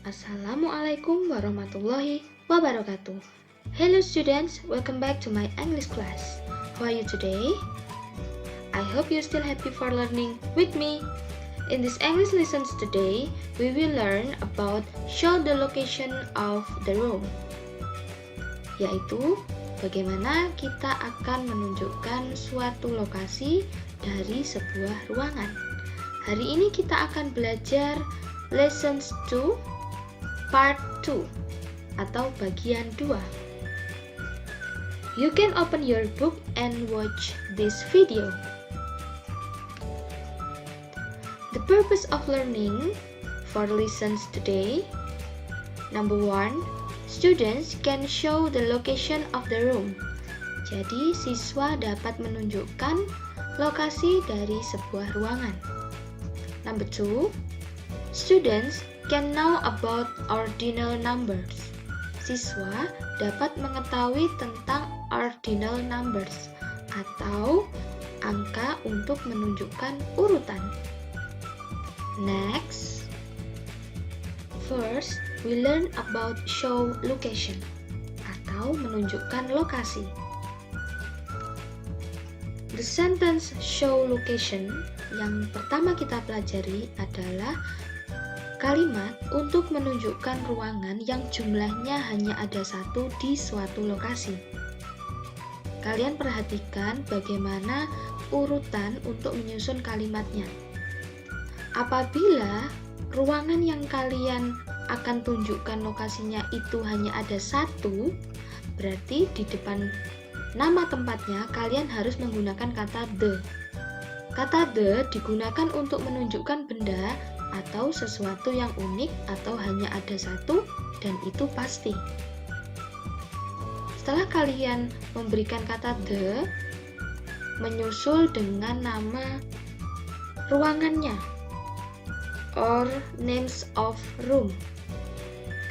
Assalamualaikum warahmatullahi wabarakatuh. Hello students, welcome back to my English class. How are you today? I hope you're still happy for learning with me. In this English lessons today, we will learn about show the location of the room. Yaitu bagaimana kita akan menunjukkan suatu lokasi dari sebuah ruangan. Hari ini kita akan belajar lessons 2 part 2 atau bagian 2. You can open your book and watch this video. The purpose of learning for lessons today. Number 1, students can show the location of the room. Jadi siswa dapat menunjukkan lokasi dari sebuah ruangan. Number 2, students can know about ordinal numbers. Siswa dapat mengetahui tentang ordinal numbers atau angka untuk menunjukkan urutan. Next, first we learn about show location atau menunjukkan lokasi. The sentence show location yang pertama kita pelajari adalah kalimat untuk menunjukkan ruangan yang jumlahnya hanya ada satu di suatu lokasi. Kalian perhatikan bagaimana urutan untuk menyusun kalimatnya. Apabila ruangan yang kalian akan tunjukkan lokasinya itu hanya ada satu, berarti di depan nama tempatnya kalian harus menggunakan kata the. Kata the digunakan untuk menunjukkan benda atau sesuatu yang unik atau hanya ada satu dan itu pasti. Setelah kalian memberikan kata the, menyusul dengan nama ruangannya or names of room.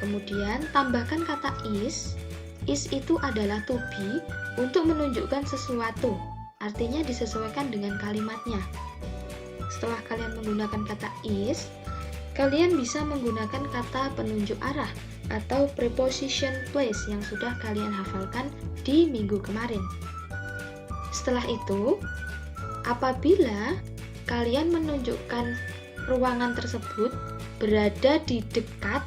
Kemudian tambahkan kata is. Is itu adalah to be untuk menunjukkan sesuatu. Artinya disesuaikan dengan kalimatnya. Setelah kalian menggunakan kata is, kalian bisa menggunakan kata penunjuk arah atau preposition place yang sudah kalian hafalkan di minggu kemarin. Setelah itu, apabila kalian menunjukkan ruangan tersebut berada di dekat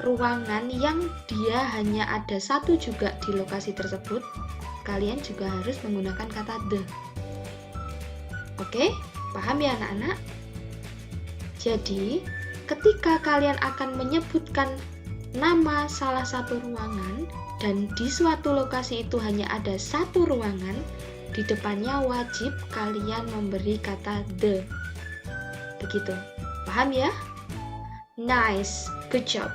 ruangan yang dia hanya ada satu juga di lokasi tersebut, kalian juga harus menggunakan kata the. Oke? Paham ya anak-anak? Jadi, ketika kalian akan menyebutkan nama salah satu ruangan dan di suatu lokasi itu hanya ada satu ruangan, di depannya wajib kalian memberi kata the. Begitu. Paham ya? Nice, good job.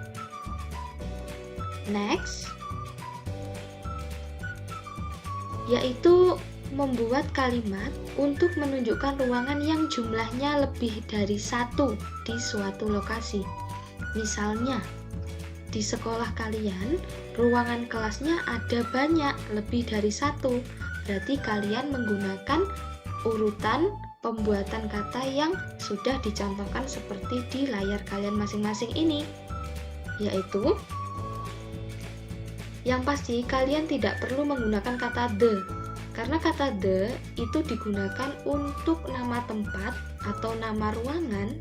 Next, yaitu membuat kalimat untuk menunjukkan ruangan yang jumlahnya lebih dari satu di suatu lokasi. Misalnya, di sekolah kalian, ruangan kelasnya ada banyak, lebih dari satu. Berarti kalian menggunakan urutan pembuatan kata yang sudah dicontohkan seperti di layar kalian masing-masing ini. Yaitu, yang pasti kalian tidak perlu menggunakan kata the. Karena kata the itu digunakan untuk nama tempat atau nama ruangan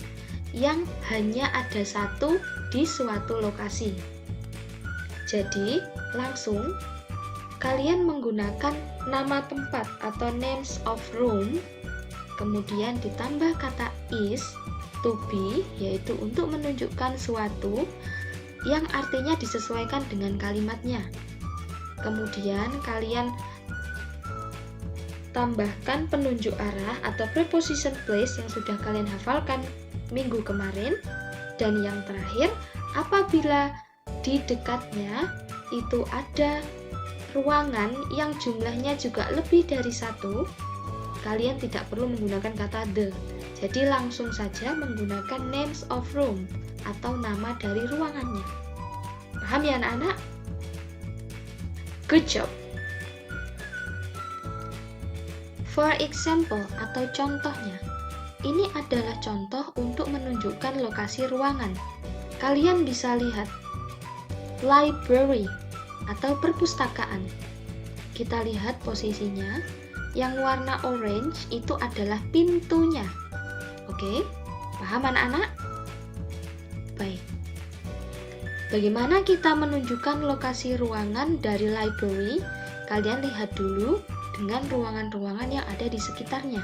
yang hanya ada satu di suatu lokasi. Jadi, langsung kalian menggunakan nama tempat atau names of room, kemudian ditambah kata is, to be, yaitu untuk menunjukkan suatu yang artinya disesuaikan dengan kalimatnya. Kemudian kalian tambahkan penunjuk arah atau preposition place yang sudah kalian hafalkan minggu kemarin. Dan yang terakhir, apabila di dekatnya itu ada ruangan yang jumlahnya juga lebih dari satu, kalian tidak perlu menggunakan kata the. Jadi langsung saja menggunakan names of room atau nama dari ruangannya. Paham ya anak-anak? Good job. For example atau contohnya, ini adalah contoh untuk menunjukkan lokasi ruangan. kalian bisa lihat library atau perpustakaan. Kita lihat posisinya. Yang warna orange itu adalah pintunya. Oke, paham anak-anak? Baik. Bagaimana kita menunjukkan lokasi ruangan dari library? Kalian lihat dulu dengan ruangan-ruangan yang ada di sekitarnya.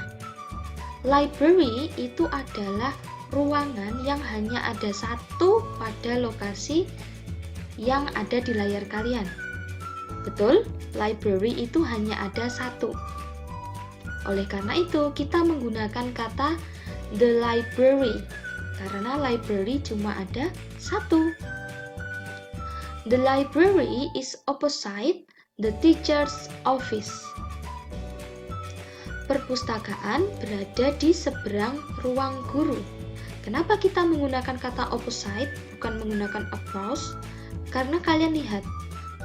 Library itu adalah ruangan yang hanya ada satu pada lokasi yang ada di layar kalian. Betul? Library itu hanya ada satu. Oleh karena itu, kita menggunakan kata the library, karena library cuma ada satu. The library is opposite the teacher's office. Perpustakaan berada di seberang ruang guru. Kenapa kita menggunakan kata opposite, bukan menggunakan across? Karena kalian lihat,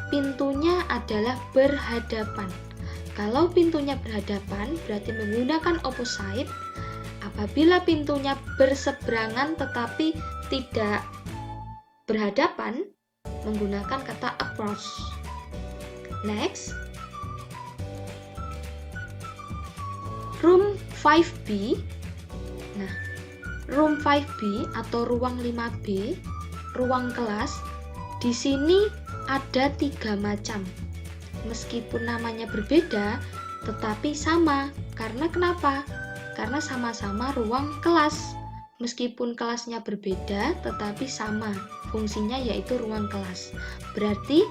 pintunya adalah berhadapan. Kalau pintunya berhadapan, berarti menggunakan opposite. Apabila pintunya berseberangan tetapi tidak berhadapan, menggunakan kata across. Next, room 5B. Nah, room 5B atau ruang 5B, ruang kelas, di sini ada 3 macam. Meskipun namanya berbeda, tetapi sama. Karena kenapa? Karena sama-sama ruang kelas. Meskipun kelasnya berbeda, tetapi sama. Fungsinya yaitu ruang kelas. Berarti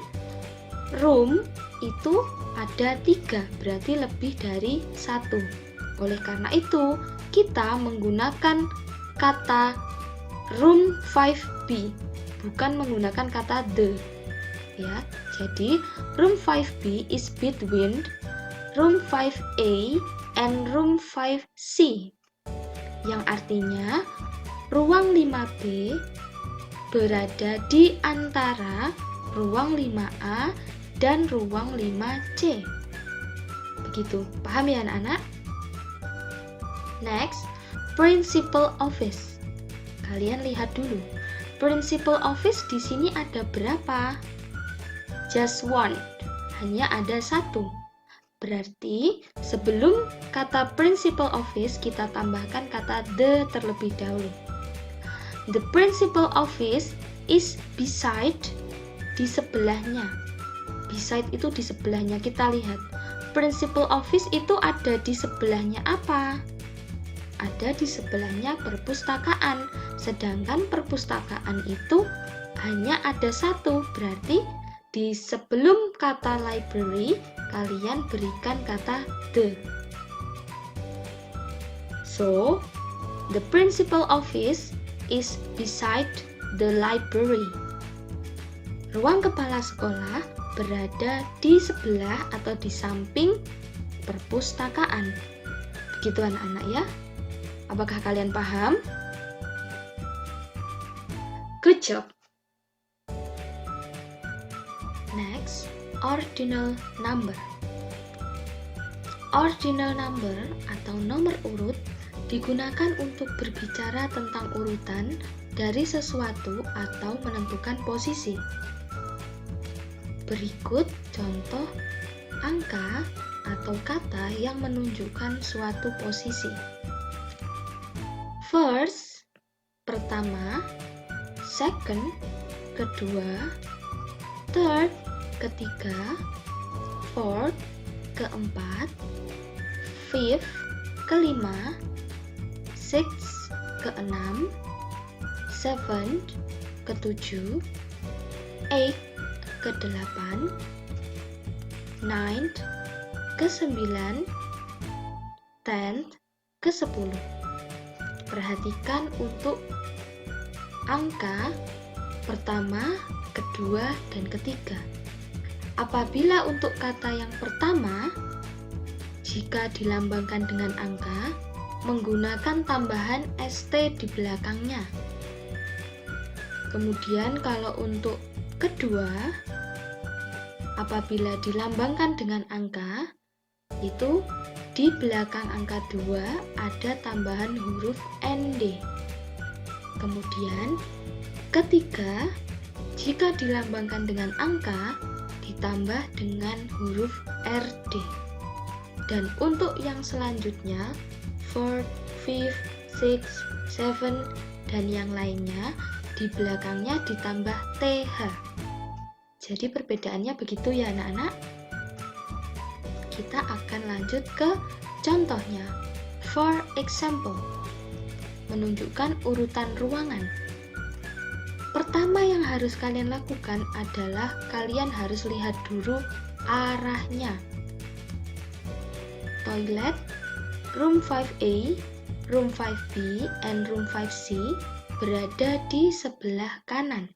room itu ada 3, berarti lebih dari 1. Oleh karena itu, kita menggunakan kata room 5B, bukan menggunakan kata the. Ya, jadi room 5B is between room 5A and room 5C, yang artinya ruang 5B berada di antara ruang 5A dan ruang 5C. Begitu, paham ya anak-anak? Next, principal office. Kalian lihat dulu, principal office di sini ada berapa? Just one, hanya ada 1. Berarti sebelum kata principal office kita tambahkan kata the terlebih dahulu. The principal office is beside, di sebelahnya. Beside itu di sebelahnya. Kita lihat, principal office itu ada di sebelahnya apa? Ada di sebelahnya perpustakaan. Sedangkan perpustakaan itu hanya ada 1, berarti di sebelum kata library, kalian berikan kata the. So, the principal office is beside the library. Ruang kepala sekolah berada di sebelah atau di samping perpustakaan. Begitu anak-anak ya. Apakah kalian paham? Good job. Next, ordinal number. Ordinal number atau nomor urut digunakan untuk berbicara tentang urutan dari sesuatu atau menentukan posisi. Berikut contoh angka atau kata yang menunjukkan suatu posisi. First, pertama, second, kedua, third, ketiga, fourth, keempat, fifth, kelima, sixth, keenam, seventh, ketujuh, eighth, kedelapan, ninth, kesembilan, tenth, kesepuluh. Perhatikan untuk angka pertama, kedua, dan ketiga. Apabila untuk kata yang pertama, jika dilambangkan dengan angka, menggunakan tambahan ST di belakangnya. Kemudian kalau untuk kedua, apabila dilambangkan dengan angka, itu di belakang angka 2 ada tambahan huruf ND. Kemudian Ketiga, jika dilambangkan dengan angka, ditambah dengan huruf RD. Dan untuk yang selanjutnya, 4, 5, 6, 7, dan yang lainnya, di belakangnya ditambah TH. Jadi perbedaannya begitu ya anak-anak. Kita akan lanjut ke contohnya. For example, menunjukkan urutan ruangan. Pertama yang harus kalian lakukan adalah kalian harus lihat dulu arahnya. Toilet, room 5A, room 5B, and room 5C berada di sebelah kanan.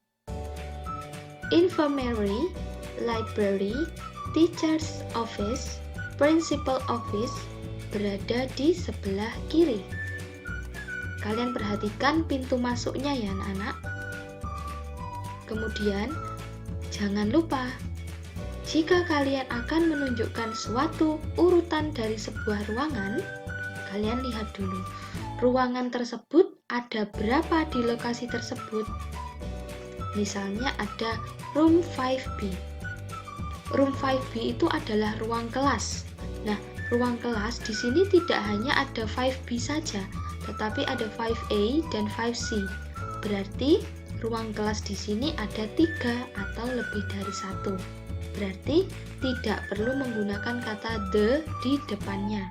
Infirmary, library, teacher's office, principal office berada di sebelah kiri. Kalian perhatikan pintu masuknya ya anak-anak. Kemudian, jangan lupa, jika kalian akan menunjukkan suatu urutan dari sebuah ruangan, kalian lihat dulu, ruangan tersebut ada berapa di lokasi tersebut. Misalnya ada room 5B. Room 5B itu adalah ruang kelas. Nah, ruang kelas di sini tidak hanya ada 5B saja, tetapi ada 5A dan 5C. Berarti ruang kelas di sini ada 3 atau lebih dari 1. Berarti tidak perlu menggunakan kata the di depannya.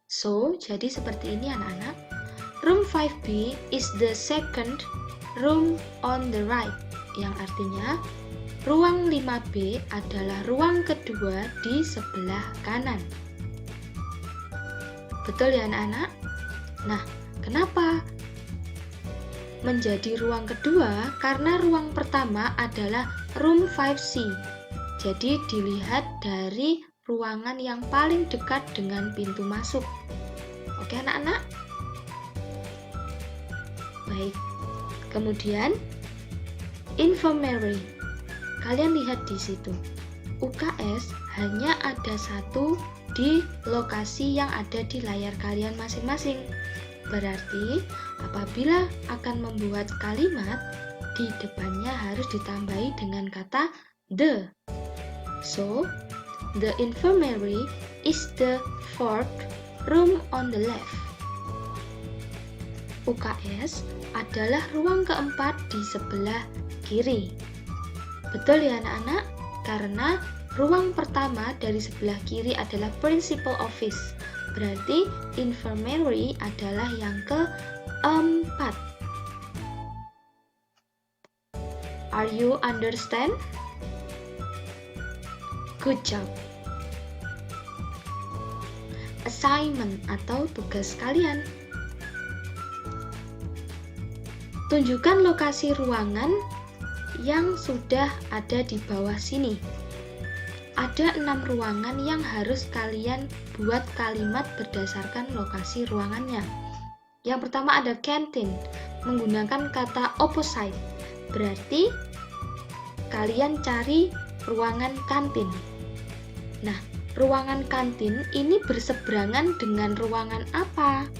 So, jadi seperti ini anak-anak. Room 5B is the second room on the right, yang artinya ruang 5B adalah ruang kedua di sebelah kanan. Betul ya anak-anak? Nah, kenapa menjadi ruang kedua? Karena ruang pertama adalah room 5C. Jadi dilihat dari ruangan yang paling dekat dengan pintu masuk. Oke anak-anak? Baik. Kemudian infirmary. Kalian lihat di situ. UKS hanya ada satu di lokasi yang ada di layar kalian masing-masing. Berarti apabila akan membuat kalimat, di depannya harus ditambahi dengan kata the. So, the infirmary is the fourth room on the left. UKS adalah ruang keempat di sebelah kiri. Betul ya anak-anak? Karena ruang pertama dari sebelah kiri adalah principal office. Berarti infirmary adalah yang keempat. Are you understand? Good job. Assignment atau tugas kalian. Tunjukkan lokasi ruangan yang sudah ada di bawah sini. Ada 6 ruangan yang harus kalian buat kalimat berdasarkan lokasi ruangannya. Yang pertama ada canteen, menggunakan kata opposite. Berarti kalian cari ruangan kantin. Nah, ruangan kantin ini berseberangan dengan ruangan apa?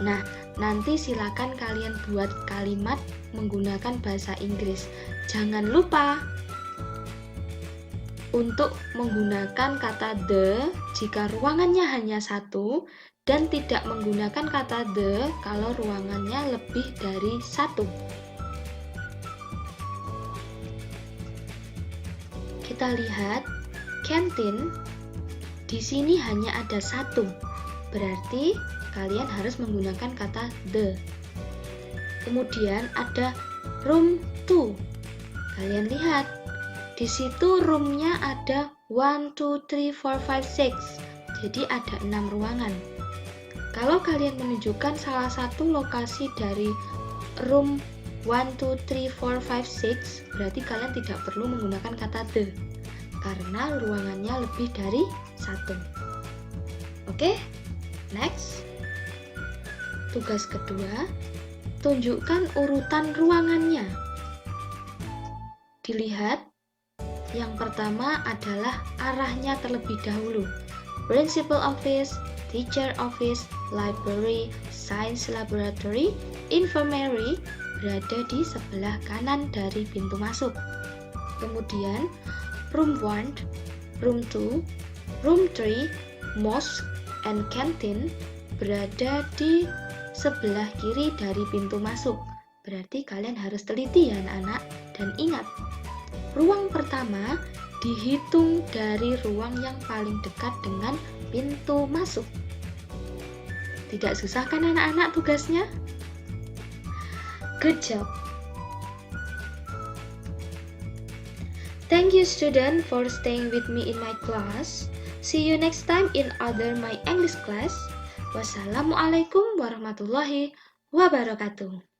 Nah, nanti silakan kalian buat kalimat menggunakan bahasa Inggris. Jangan lupa untuk menggunakan kata the jika ruangannya hanya satu dan tidak menggunakan kata the kalau ruangannya lebih dari satu. Kita lihat canteen di sini hanya ada satu, berarti kalian harus menggunakan kata the. Kemudian ada room 2. Kalian lihat di situ roomnya ada 1, 2, 3, 4, 5, 6. Jadi ada 6 ruangan. Kalau kalian menunjukkan salah satu lokasi dari room 1, 2, 3, 4, 5, 6, berarti kalian tidak perlu menggunakan kata the karena ruangannya lebih dari satu. Oke, next. Tugas kedua, tunjukkan urutan ruangannya. Dilihat, yang pertama adalah arahnya terlebih dahulu. Principal office, teacher office, library, science laboratory, infirmary, berada di sebelah kanan dari pintu masuk. Kemudian, room 1, room 2, room 3, mosque, and canteen berada di sebelah kiri dari pintu masuk. Berarti kalian harus teliti ya anak-anak. Dan ingat, ruang pertama dihitung dari ruang yang paling dekat dengan pintu masuk. Tidak susah kan anak-anak tugasnya? Good job! Thank you student for staying with me in my class. See you next time in other my English class. Wassalamualaikum warahmatullahi wabarakatuh.